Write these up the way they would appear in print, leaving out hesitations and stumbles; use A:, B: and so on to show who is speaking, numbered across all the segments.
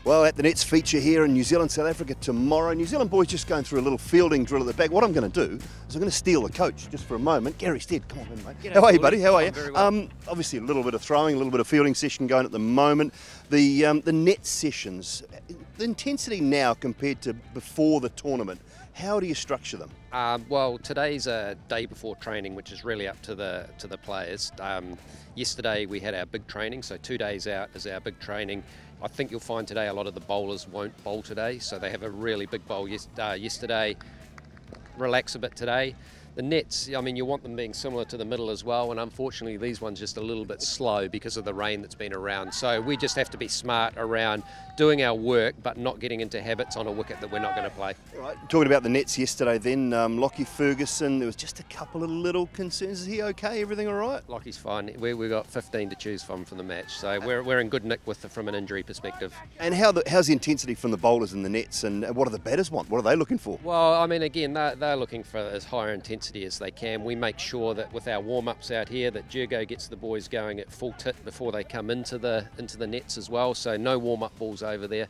A: Well, at the Nets feature here in New Zealand, South Africa tomorrow. New Zealand boys just going through a little fielding drill at the back. What I'm going to do is I'm going to steal the coach just for a moment. Gary Stead, come on in, mate. How are you, buddy? How are you?
B: Very well.
A: Obviously a little bit of throwing, a little bit of fielding session going at the moment. The net sessions, the intensity now compared to before the tournament, how do you structure them?
B: Well, today's a day before training, which is really up to the players. Yesterday we had our big training, so 2 days out is our big training. I think you'll find today a lot of the bowlers won't bowl today, so they have a really big bowl yesterday, relax a bit today. The nets, I mean, you want them being similar to the middle as well, and unfortunately these ones just a little bit slow because of the rain that's been around. So we just have to be smart around doing our work, but not getting into habits on a wicket that we're not going to play.
A: All right, talking about the nets yesterday then, Lockie Ferguson, there was just a couple of little concerns. Is he okay? Everything all right?
B: Lockie's fine. We've got 15 to choose from for the match, so we're in good nick from an injury perspective.
A: And how's the intensity from the bowlers in the nets, and what do the batters want? What are they looking for?
B: Well, I mean, again, they're looking for as higher intensity as they can. We make sure that with our warm-ups out here that Jergo gets the boys going at full tit before they come into the nets as well, so no warm-up balls over there,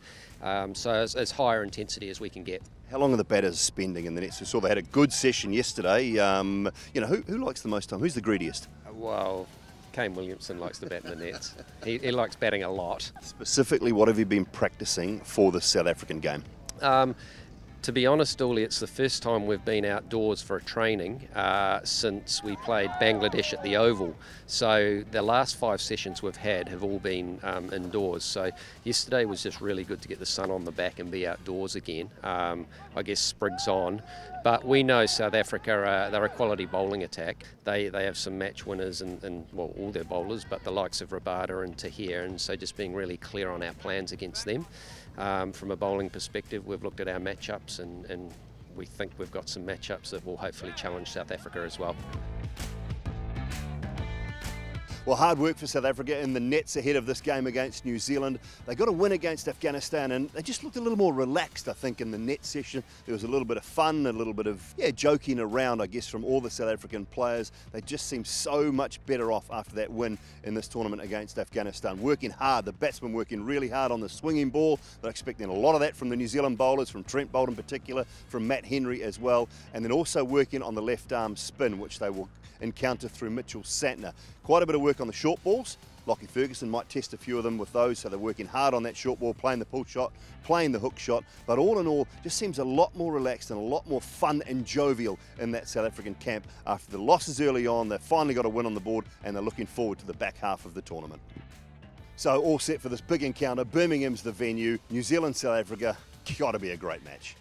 B: so as higher intensity as we can get.
A: How long are the batters spending in the nets? We saw they had a good session yesterday. You know, who likes the most time? Who's the greediest?
B: Well, Kane Williamson likes to bat in the nets. He likes batting a lot.
A: Specifically, what have you been practicing for the South African game?
B: To be honest, Doull, it's the first time we've been outdoors for a training since we played Bangladesh at the Oval. So the last 5 sessions we've had have all been indoors. So yesterday was just really good to get the sun on the back and be outdoors again. I guess Sprig's on. But we know South Africa, they're a quality bowling attack. They have some match winners and well, all their bowlers, but the likes of Rabada and Tahir, and so just being really clear on our plans against them. From a bowling perspective, we've looked at our matchups and we think we've got some matchups that will hopefully challenge South Africa as well.
A: Well, hard work for South Africa in the nets ahead of this game against New Zealand. They got a win against Afghanistan and they just looked a little more relaxed, I think, in the net session. There was a little bit of fun, a little bit of joking around, I guess, from all the South African players. They just seemed so much better off after that win in this tournament against Afghanistan. Working hard, the batsmen working really hard on the swinging ball. They're expecting a lot of that from the New Zealand bowlers, from Trent Boult in particular, from Matt Henry as well, and then also working on the left arm spin, which they will encounter through Mitchell Santner. Quite a bit of work on the short balls. Lockie Ferguson might test a few of them with those, so they're working hard on that short ball, playing the pull shot, playing the hook shot, but all in all, just seems a lot more relaxed and a lot more fun and jovial in that South African camp. After the losses early on, they've finally got a win on the board and they're looking forward to the back half of the tournament. So all set for this big encounter. Birmingham's the venue. New Zealand, South Africa, got to be a great match.